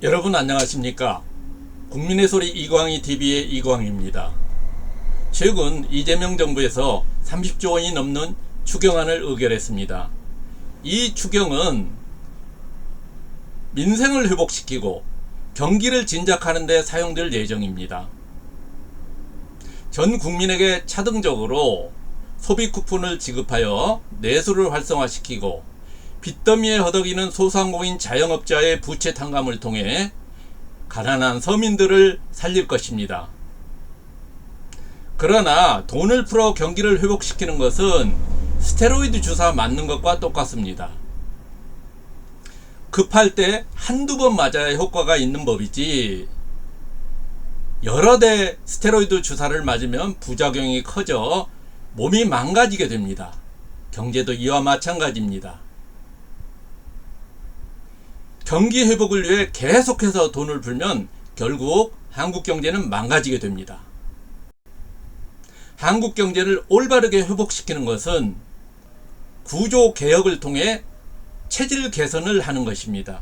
여러분 안녕하십니까? 국민의 소리 이광희 TV의 이광희입니다. 최근 이재명 정부에서 30조 원이 넘는 추경안을 의결했습니다. 이 추경은 민생을 회복시키고 경기를 진작하는 데 사용될 예정입니다. 전 국민에게 차등적으로 소비 쿠폰을 지급하여 내수를 활성화시키고 빚더미에 허덕이는 소상공인 자영업자의 부채 탕감을 통해 가난한 서민들을 살릴 것입니다. 그러나 돈을 풀어 경기를 회복시키는 것은 스테로이드 주사 맞는 것과 똑같습니다. 급할 때 한두 번 맞아야 효과가 있는 법이지 여러 대 스테로이드 주사를 맞으면 부작용이 커져 몸이 망가지게 됩니다. 경제도 이와 마찬가지입니다. 경기 회복을 위해 계속해서 돈을 풀면 결국 한국 경제는 망가지게 됩니다. 한국 경제를 올바르게 회복시키는 것은 구조 개혁을 통해 체질 개선을 하는 것입니다.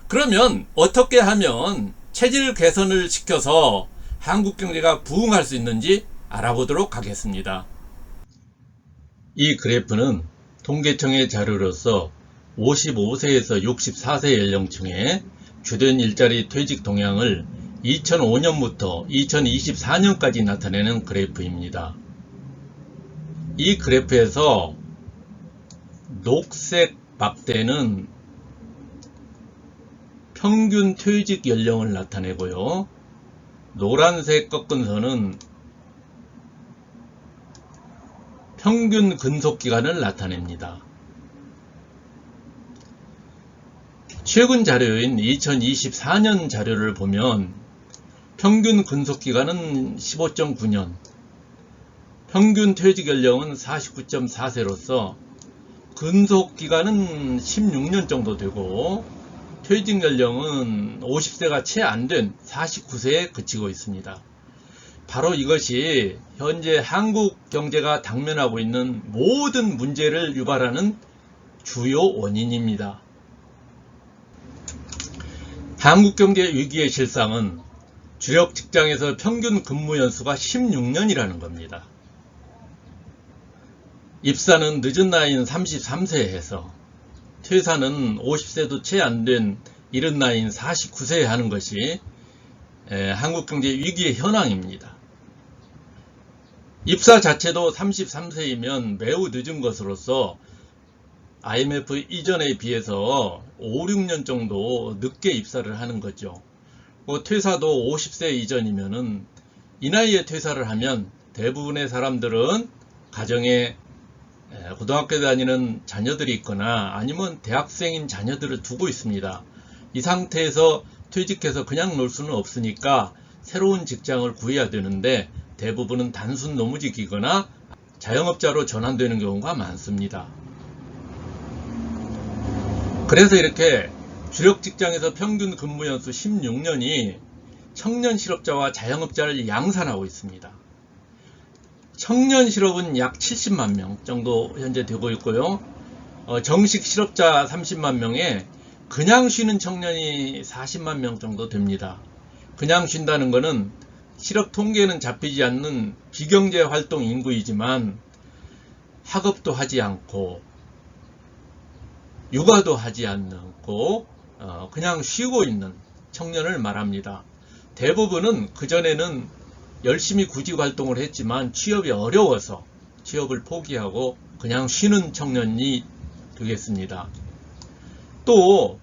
그러면 어떻게 하면 체질 개선을 시켜서 한국 경제가 부흥할 수 있는지 알아보도록 하겠습니다. 이 그래프는 통계청의 자료로서 55세에서 64세 연령층의 주된 일자리 퇴직 동향을 2005년부터 2024년까지 나타내는 그래프입니다. 이 그래프에서 녹색 막대는 평균 퇴직 연령을 나타내고요. 노란색 꺾은 선은 평균 근속기간을 나타냅니다. 최근 자료인 2024년 자료를 보면 평균 근속기간은 15.9년, 평균 퇴직 연령은 49.4세로서 근속기간은 16년 정도 되고 퇴직 연령은 50세가 채 안 된 49세에 그치고 있습니다. 바로 이것이 현재 한국 경제가 당면하고 있는 모든 문제를 유발하는 주요 원인입니다. 한국 경제 위기의 실상은 주력 직장에서 평균 근무 연수가 16년이라는 겁니다. 입사는 늦은 나이인 33세에 해서 퇴사는 50세도 채 안 된 이른 나이인 49세에 하는 것이 한국 경제 위기의 현황입니다. 입사 자체도 33세이면 매우 늦은 것으로서 IMF 이전에 비해서 5, 6년 정도 늦게 입사를 하는 거죠. 퇴사도 50세 이전이면은 이 나이에 퇴사를 하면 대부분의 사람들은 가정에 고등학교 다니는 자녀들이 있거나 아니면 대학생인 자녀들을 두고 있습니다. 이 상태에서 퇴직해서 그냥 놀 수는 없으니까 새로운 직장을 구해야 되는데 대부분은 단순 노무직이거나 자영업자로 전환되는 경우가 많습니다. 그래서 이렇게 주력 직장에서 평균 근무 연수 16년이 청년 실업자와 자영업자를 양산하고 있습니다. 청년 실업은 약 70만 명 정도 현재 되고 있고요. 정식 실업자 30만 명에 그냥 쉬는 청년이 40만 명 정도 됩니다. 그냥 쉰다는 것은 실업 통계에는 잡히지 않는 비경제 활동 인구이지만 학업도 하지 않고 육아도 하지 않고 그냥 쉬고 있는 청년을 말합니다. 대부분은 그전에는 열심히 구직 활동을 했지만 취업이 어려워서 취업을 포기하고 그냥 쉬는 청년이 되겠습니다. 또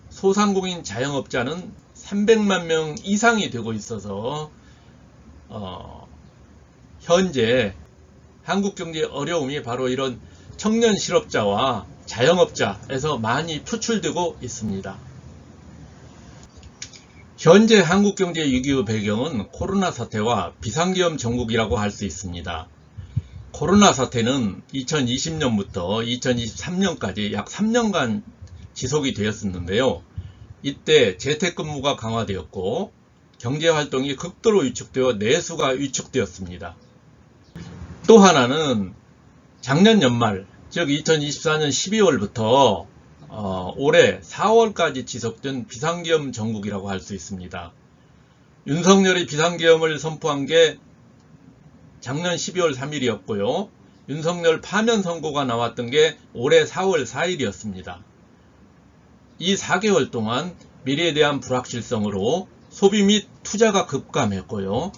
소상공인 자영업자는 300만 명 이상이 되고 있어서 현재 한국 경제의 어려움이 바로 이런 청년 실업자와 자영업자에서 많이 표출되고 있습니다. 현재 한국 경제 위기의 배경은 코로나 사태와 비상계엄 정국이라고 할 수 있습니다. 코로나 사태는 2020년부터 2023년까지 약 3년간 지속이 되었었는데요. 이때 재택근무가 강화되었고 경제활동이 극도로 위축되어 내수가 위축되었습니다. 또 하나는 작년 연말, 즉 2024년 12월부터 올해 4월까지 지속된 비상계엄 정국이라고 할 수 있습니다. 윤석열이 비상계엄을 선포한 게 작년 12월 3일이었고요. 윤석열 파면 선고가 나왔던 게 올해 4월 4일이었습니다. 이 4개월 동안 미래에 대한 불확실성으로 소비 및 투자가 급감했고요.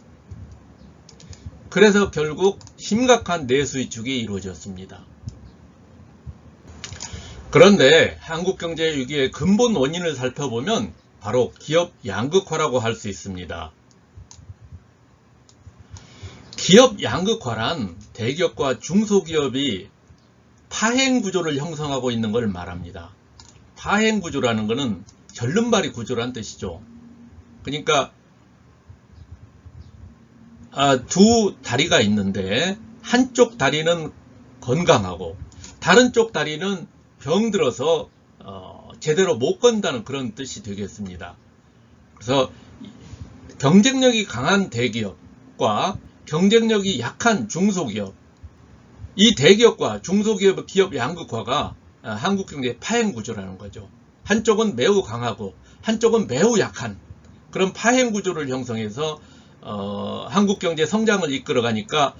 그래서 결국 심각한 내수 위축이 이루어졌습니다. 그런데 한국 경제 위기의 근본 원인을 살펴보면 바로 기업 양극화라고 할 수 있습니다. 기업 양극화란 대기업과 중소기업이 파행 구조를 형성하고 있는 걸 말합니다. 파행 구조라는 것은 절름발이 구조란 뜻이죠. 그러니까 두 다리가 있는데 한쪽 다리는 건강하고 다른 쪽 다리는 병들어서 제대로 못 건다는 그런 뜻이 되겠습니다. 그래서 경쟁력이 강한 대기업과 경쟁력이 약한 중소기업, 이 대기업과 중소기업의 기업 양극화가 한국 경제의 파행 구조라는 거죠. 한쪽은 매우 강하고 한쪽은 매우 약한 그런 파행 구조를 형성해서 한국 경제 성장을 이끌어가니까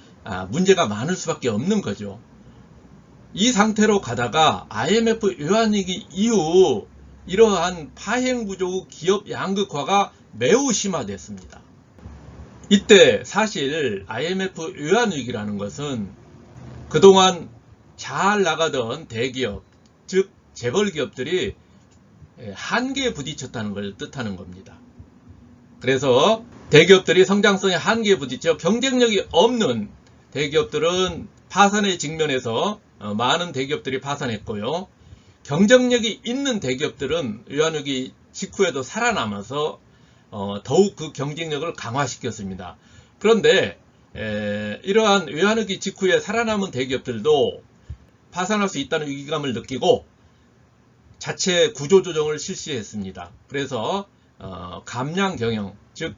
문제가 많을 수밖에 없는 거죠. 이 상태로 가다가 IMF 외환위기 이후 이러한 파행 구조 기업 양극화가 매우 심화됐습니다. 이때 사실 IMF 외환위기라는 것은 그동안 잘 나가던 대기업, 즉 재벌기업들이 한계에 부딪혔다는 걸 뜻하는 겁니다. 그래서 대기업들이 성장성의 한계에 부딪혀 경쟁력이 없는 대기업들은 파산에 직면해서 많은 대기업들이 파산했고요. 경쟁력이 있는 대기업들은 외환위기 직후에도 살아남아서 더욱 그 경쟁력을 강화시켰습니다. 그런데 이러한 외환위기 직후에 살아남은 대기업들도 파산할 수 있다는 위기감을 느끼고 자체 구조조정을 실시했습니다. 그래서 감량 경영, 즉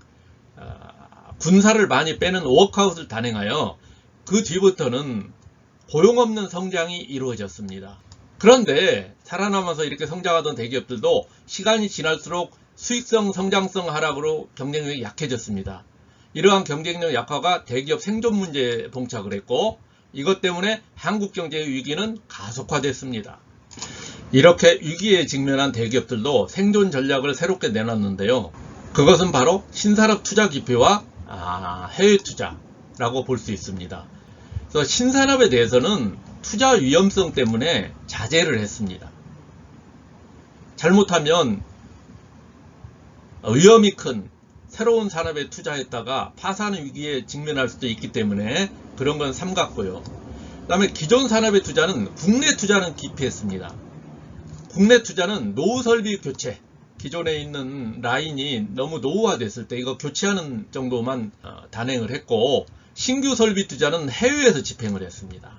군사를 많이 빼는 워크아웃을 단행하여 그 뒤부터는 고용 없는 성장이 이루어졌습니다. 그런데 살아남아서 이렇게 성장하던 대기업들도 시간이 지날수록 수익성, 성장성 하락으로 경쟁력이 약해졌습니다. 이러한 경쟁력 약화가 대기업 생존 문제에 봉착을 했고 이것 때문에 한국 경제의 위기는 가속화됐습니다. 이렇게 위기에 직면한 대기업들도 생존 전략을 새롭게 내놨는데요. 그것은 바로 신산업 투자 기피와 해외 투자라고 볼 수 있습니다. 그래서 신산업에 대해서는 투자 위험성 때문에 자제를 했습니다. 잘못하면 위험이 큰 새로운 산업에 투자했다가 파산 위기에 직면할 수도 있기 때문에 그런 건 삼갔고요. 그 다음에 기존 산업의 투자는 국내 투자는 기피했습니다. 국내 투자는 노후 설비 교체, 기존에 있는 라인이 너무 노후화됐을 때 이거 교체하는 정도만 단행을 했고 신규 설비 투자는 해외에서 집행을 했습니다.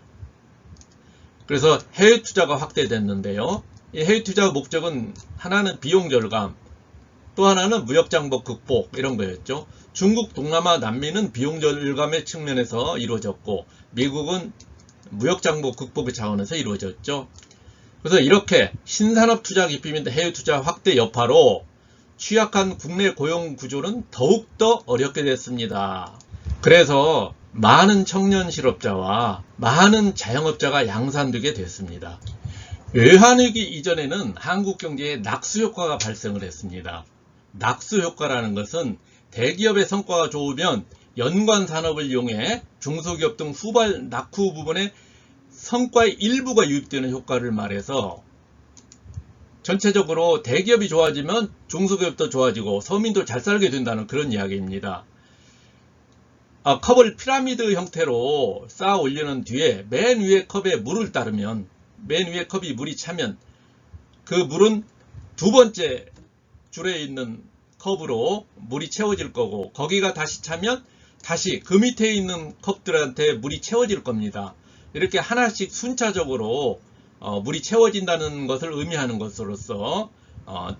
그래서 해외 투자가 확대됐는데요. 이 해외 투자 목적은 하나는 비용 절감, 또 하나는 무역 장벽 극복 이런 거였죠. 중국, 동남아, 남미는 비용 절감의 측면에서 이루어졌고 미국은 무역 장벽 극복의 차원에서 이루어졌죠. 그래서 이렇게 신산업 투자 기피 및 해외 투자 확대 여파로 취약한 국내 고용 구조는 더욱더 어렵게 됐습니다. 그래서 많은 청년 실업자와 많은 자영업자가 양산되게 됐습니다. 외환위기 이전에는 한국 경제에 낙수 효과가 발생을 했습니다. 낙수 효과라는 것은 대기업의 성과가 좋으면 연관 산업을 이용해 중소기업 등 후발 낙후 부분에 성과의 일부가 유입되는 효과를 말해서 전체적으로 대기업이 좋아지면 중소기업도 좋아지고 서민도 잘 살게 된다는 그런 이야기입니다. 컵을 피라미드 형태로 쌓아 올리는 뒤에 맨 위에 컵에 물을 따르면 맨 위에 컵이 물이 차면 그 물은 두 번째 줄에 있는 컵으로 물이 채워질 거고 거기가 다시 차면 다시 그 밑에 있는 컵들한테 물이 채워질 겁니다. 이렇게 하나씩 순차적으로 물이 채워진다는 것을 의미하는 것으로서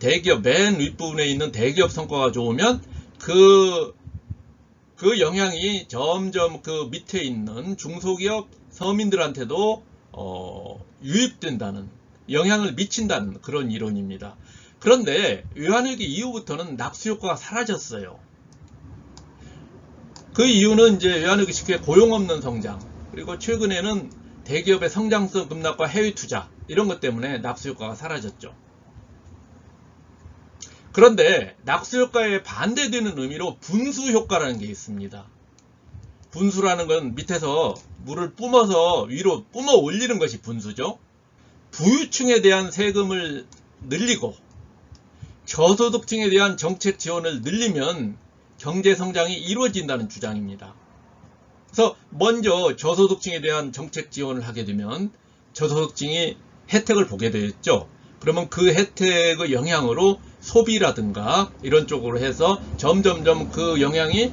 대기업 맨 윗부분에 있는 대기업 성과가 좋으면 그 영향이 점점 그 밑에 있는 중소기업 서민들한테도 유입된다는 영향을 미친다는 그런 이론입니다. 그런데 외환위기 이후부터는 낙수 효과가 사라졌어요. 그 이유는 이제 외환위기 직후에 고용 없는 성장, 그리고 최근에는 대기업의 성장성 급락과 해외 투자 이런 것 때문에 낙수 효과가 사라졌죠. 그런데 낙수 효과에 반대되는 의미로 분수 효과라는 게 있습니다. 분수라는 건 밑에서 물을 뿜어서 위로 뿜어 올리는 것이 분수죠. 부유층에 대한 세금을 늘리고 저소득층에 대한 정책 지원을 늘리면 경제 성장이 이루어진다는 주장입니다. 그래서 먼저 저소득층에 대한 정책 지원을 하게 되면 저소득층이 혜택을 보게 되겠죠. 그러면 그 혜택의 영향으로 소비라든가 이런 쪽으로 해서 점점점 그 영향이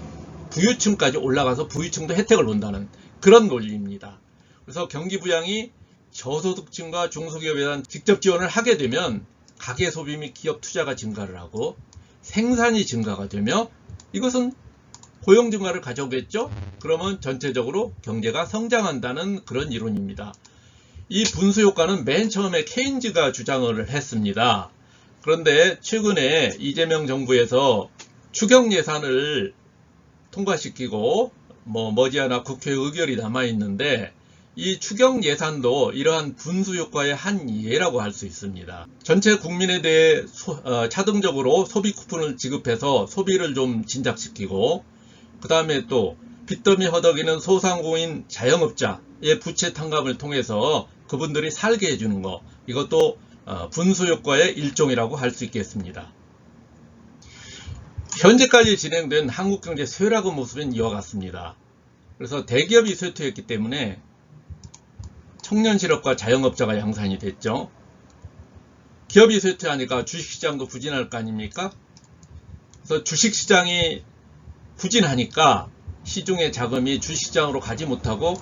부유층까지 올라가서 부유층도 혜택을 본다는 그런 논리입니다. 그래서 경기 부양이 저소득층과 중소기업에 대한 직접 지원을 하게 되면 가계 소비 및 기업 투자가 증가를 하고 생산이 증가가 되며 이것은 고용 증가를 가져오겠죠. 그러면 전체적으로 경제가 성장한다는 그런 이론입니다. 이 분수 효과는 맨 처음에 케인즈가 주장을 했습니다. 그런데 최근에 이재명 정부에서 추경 예산을 통과시키고 머지않아 국회 의결이 남아 있는데 이 추경 예산도 이러한 분수 효과의 한 예라고 할 수 있습니다. 전체 국민에 대해 차등적으로 소비 쿠폰을 지급해서 소비를 좀 진작시키고 그 다음에 또 빚더미 허덕이는 소상공인 자영업자의 부채 탕감을 통해서 그분들이 살게 해주는 거, 이것도 분수 효과의 일종이라고 할 수 있겠습니다. 현재까지 진행된 한국경제 쇠락의 모습은 이와 같습니다. 그래서 대기업이 쇠퇴했기 때문에 청년 실업과 자영업자가 양산이 됐죠. 기업이 쇠퇴하니까 주식시장도 부진할 거 아닙니까? 그래서 주식시장이 부진하니까 시중의 자금이 주식시장으로 가지 못하고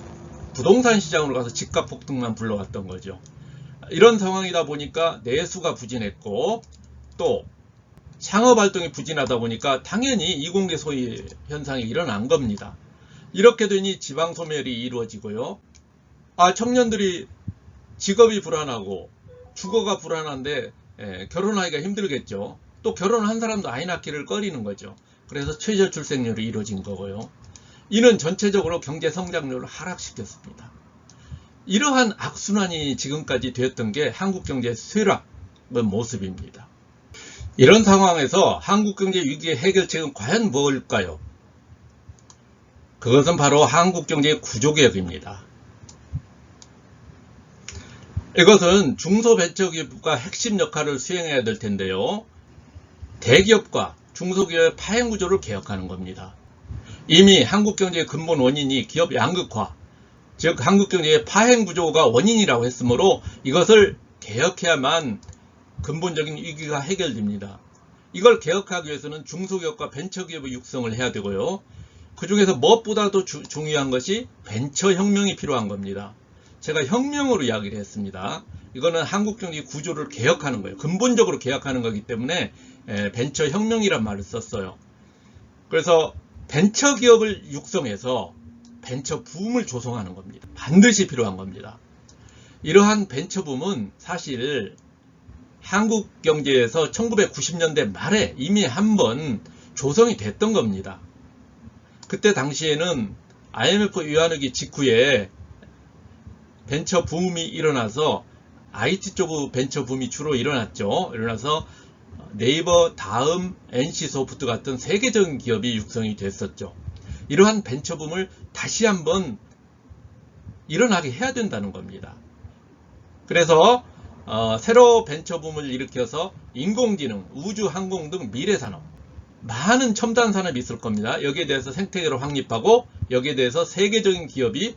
부동산 시장으로 가서 집값 폭등만 불러왔던 거죠. 이런 상황이다 보니까 내수가 부진했고 또 창업활동이 부진하다 보니까 당연히 이공계 소위 현상이 일어난 겁니다. 이렇게 되니 지방소멸이 이루어지고요. 청년들이 직업이 불안하고 주거가 불안한데 결혼하기가 힘들겠죠. 또 결혼한 사람도 아이 낳기를 꺼리는 거죠. 그래서 최저 출생률이 이루어진 거고요. 이는 전체적으로 경제 성장률을 하락시켰습니다. 이러한 악순환이 지금까지 되었던 게 한국 경제의 쇠락의 모습입니다. 이런 상황에서 한국 경제 위기의 해결책은 과연 뭘까요? 그것은 바로 한국 경제의 구조개혁입니다. 이것은 중소벤처기업가 핵심 역할을 수행해야 될 텐데요. 대기업과 중소기업의 파행구조를 개혁하는 겁니다. 이미 한국 경제의 근본 원인이 기업 양극화, 즉 한국 경제의 파행구조가 원인이라고 했으므로 이것을 개혁해야만 근본적인 위기가 해결됩니다. 이걸 개혁하기 위해서는 중소기업과 벤처기업의 육성을 해야 되고요. 그 중에서 무엇보다도 중요한 것이 벤처혁명이 필요한 겁니다. 제가 혁명으로 이야기를 했습니다. 이거는 한국 경제 구조를 개혁하는 거예요. 근본적으로 개혁하는 거기 때문에 벤처혁명이란 말을 썼어요. 그래서 벤처기업을 육성해서 벤처붐을 조성하는 겁니다. 반드시 필요한 겁니다. 이러한 벤처붐은 사실 한국 경제에서 1990년대 말에 이미 한번 조성이 됐던 겁니다. 그때 당시에는 IMF 외환위기 직후에 벤처 붐이 일어나서 IT 쪽 벤처 붐이 주로 일어났죠. 일어나서 네이버, 다음, NC소프트 같은 세계적인 기업이 육성이 됐었죠. 이러한 벤처 붐을 다시 한번 일어나게 해야 된다는 겁니다. 그래서 새로 벤처 붐을 일으켜서 인공지능, 우주, 항공 등 미래산업, 많은 첨단 산업이 있을 겁니다. 여기에 대해서 생태계를 확립하고 여기에 대해서 세계적인 기업이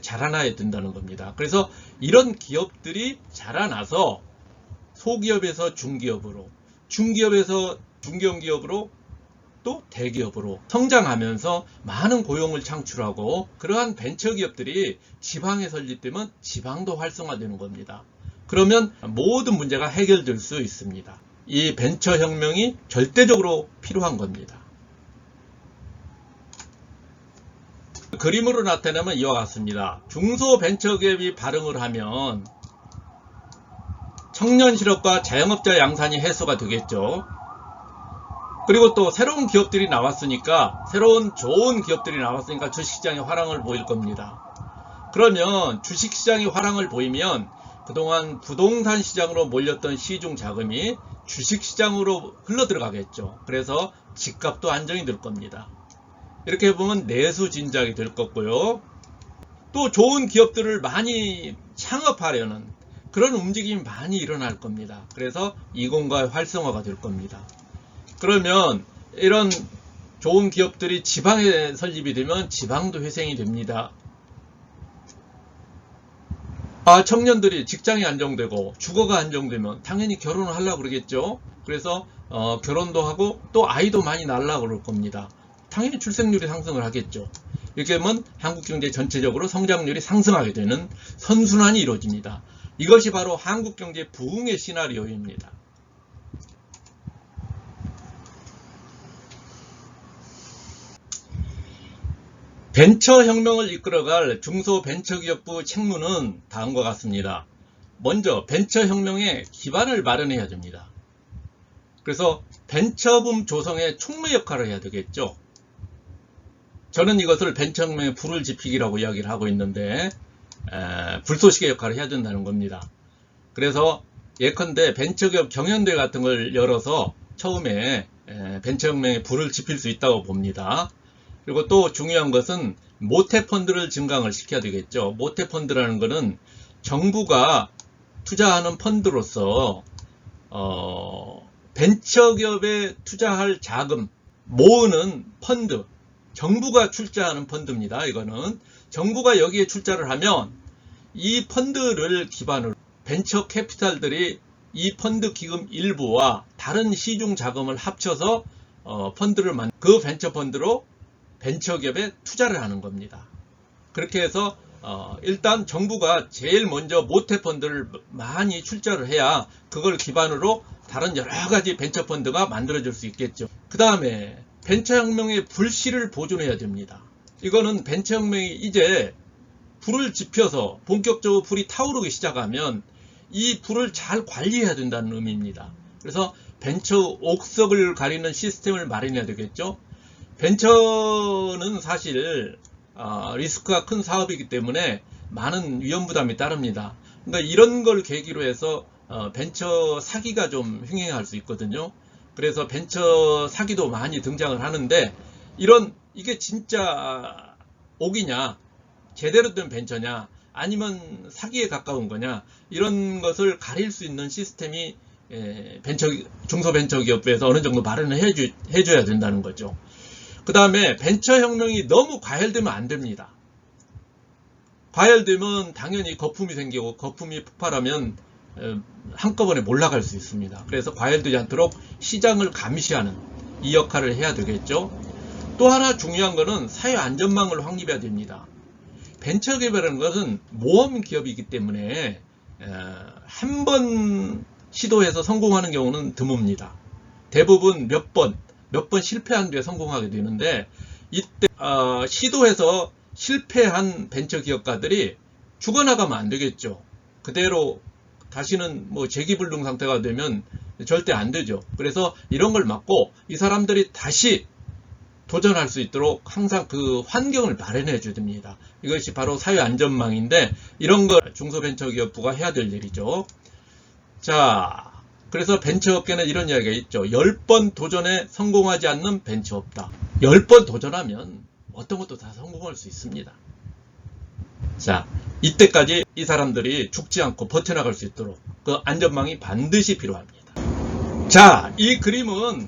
자라나야 된다는 겁니다. 그래서 이런 기업들이 자라나서 소기업에서 중기업으로, 중기업에서 중견기업으로 또 대기업으로 성장하면서 많은 고용을 창출하고 그러한 벤처기업들이 지방에 설립되면 지방도 활성화되는 겁니다. 그러면 모든 문제가 해결될 수 있습니다. 이 벤처혁명이 절대적으로 필요한 겁니다. 그림으로 나타내면 이와 같습니다. 중소벤처기업이 발흥을 하면 청년 실업과 자영업자 양산이 해소가 되겠죠. 그리고 또 새로운 기업들이 나왔으니까, 새로운 좋은 기업들이 나왔으니까 주식시장이 화랑을 보일 겁니다. 그러면 주식시장이 화랑을 보이면 그동안 부동산 시장으로 몰렸던 시중 자금이 주식시장으로 흘러들어가겠죠. 그래서 집값도 안정이 될 겁니다. 이렇게 보면 내수 진작이 될 거고요. 또 좋은 기업들을 많이 창업하려는 그런 움직임이 많이 일어날 겁니다. 그래서 이공가의 활성화가 될 겁니다. 그러면 이런 좋은 기업들이 지방에 설립이 되면 지방도 회생이 됩니다. 청년들이 직장이 안정되고 주거가 안정되면 당연히 결혼을 하려고 그러겠죠. 그래서 결혼도 하고 또 아이도 많이 낳으려고 그럴 겁니다. 당연히 출생률이 상승을 하겠죠. 이렇게 하면 한국 경제 전체적으로 성장률이 상승하게 되는 선순환이 이루어집니다. 이것이 바로 한국 경제 부흥의 시나리오입니다. 벤처혁명을 이끌어갈 중소벤처기업부 책무는 다음과 같습니다. 먼저 벤처혁명의 기반을 마련해야 됩니다. 그래서 벤처붐 조성의 촉매 역할을 해야 되겠죠. 저는 이것을 벤처혁명의 불을 지피기라고 이야기를 하고 있는데 불쏘시개 역할을 해야 된다는 겁니다. 그래서 예컨대 벤처기업 경연대 같은 걸 열어서 처음에 벤처혁명의 불을 지필 수 있다고 봅니다. 그리고 또 중요한 것은 모태펀드를 증강을 시켜야 되겠죠. 모태펀드라는 것은 정부가 투자하는 펀드로서 벤처기업에 투자할 자금 모으는 펀드, 정부가 출자하는 펀드입니다. 이거는 정부가 여기에 출자를 하면 이 펀드를 기반으로 벤처 캐피탈들이 이 펀드 기금 일부와 다른 시중 자금을 합쳐서 펀드를 그 벤처 펀드로 벤처기업에 투자를 하는 겁니다. 그렇게 해서 일단 정부가 제일 먼저 모태펀드를 많이 출자를 해야 그걸 기반으로 다른 여러가지 벤처펀드가 만들어질 수 있겠죠. 그 다음에 벤처혁명의 불씨를 보존해야 됩니다. 이거는 벤처혁명이 이제 불을 지펴서 본격적으로 불이 타오르기 시작하면 이 불을 잘 관리해야 된다는 의미입니다. 그래서 벤처 옥석을 가리는 시스템을 마련해야 되겠죠. 벤처는 사실 리스크가 큰 사업이기 때문에 많은 위험 부담이 따릅니다. 그러니까 이런 걸 계기로 해서 벤처 사기가 좀 횡행할 수 있거든요. 그래서 벤처 사기도 많이 등장을 하는데 이게 진짜 옥이냐, 제대로 된 벤처냐, 아니면 사기에 가까운 거냐, 이런 것을 가릴 수 있는 시스템이 중소벤처기업부에서 어느 정도 마련을 해줘야 된다는 거죠. 그 다음에 벤처혁명이 너무 과열되면 안 됩니다. 과열되면 당연히 거품이 생기고 거품이 폭발하면 한꺼번에 몰락할 수 있습니다. 그래서 과열되지 않도록 시장을 감시하는 이 역할을 해야 되겠죠. 또 하나 중요한 것은 사회 안전망을 확립해야 됩니다. 벤처기업이라는 것은 모험기업이기 때문에 한 번 시도해서 성공하는 경우는 드뭅니다. 대부분 몇 번 실패한 뒤에 성공하게 되는데, 이때 시도해서 실패한 벤처기업가들이 죽어나가면 안 되겠죠. 그대로 다시는 재기불능 상태가 되면 절대 안 되죠. 그래서 이런 걸 막고 이 사람들이 다시 도전할 수 있도록 항상 그 환경을 마련해 줘야 됩니다. 이것이 바로 사회 안전망인데, 이런 걸 중소벤처기업부가 해야 될 일이죠. 자, 그래서 벤처업계는 이런 이야기가 있죠. 10번 도전에 성공하지 않는 벤처 없다. 10번 도전하면 어떤 것도 다 성공할 수 있습니다. 자, 이때까지 이 사람들이 죽지 않고 버텨나갈 수 있도록 그 안전망이 반드시 필요합니다. 자, 이 그림은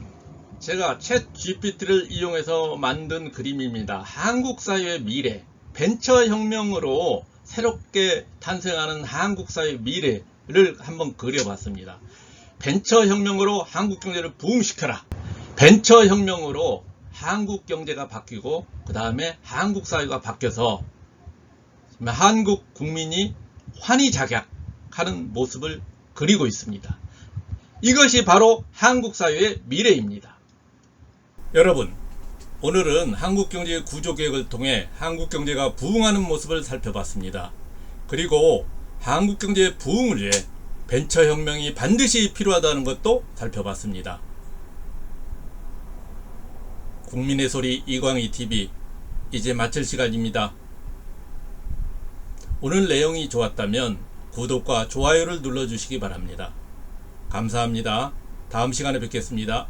제가 챗 GPT를 이용해서 만든 그림입니다. 한국 사회의 미래, 벤처혁명으로 새롭게 탄생하는 한국 사회의 미래를 한번 그려봤습니다. 벤처혁명으로 한국 경제를 부흥시켜라. 벤처혁명으로 한국 경제가 바뀌고 그 다음에 한국 사회가 바뀌어서 한국 국민이 환희작약하는 모습을 그리고 있습니다. 이것이 바로 한국 사회의 미래입니다. 여러분, 오늘은 한국 경제의 구조개혁을 통해 한국 경제가 부흥하는 모습을 살펴봤습니다. 그리고 한국 경제의 부흥을 위해 벤처혁명이 반드시 필요하다는 것도 살펴봤습니다. 국민의 소리 이광희TV 이제 마칠 시간입니다. 오늘 내용이 좋았다면 구독과 좋아요를 눌러주시기 바랍니다. 감사합니다. 다음 시간에 뵙겠습니다.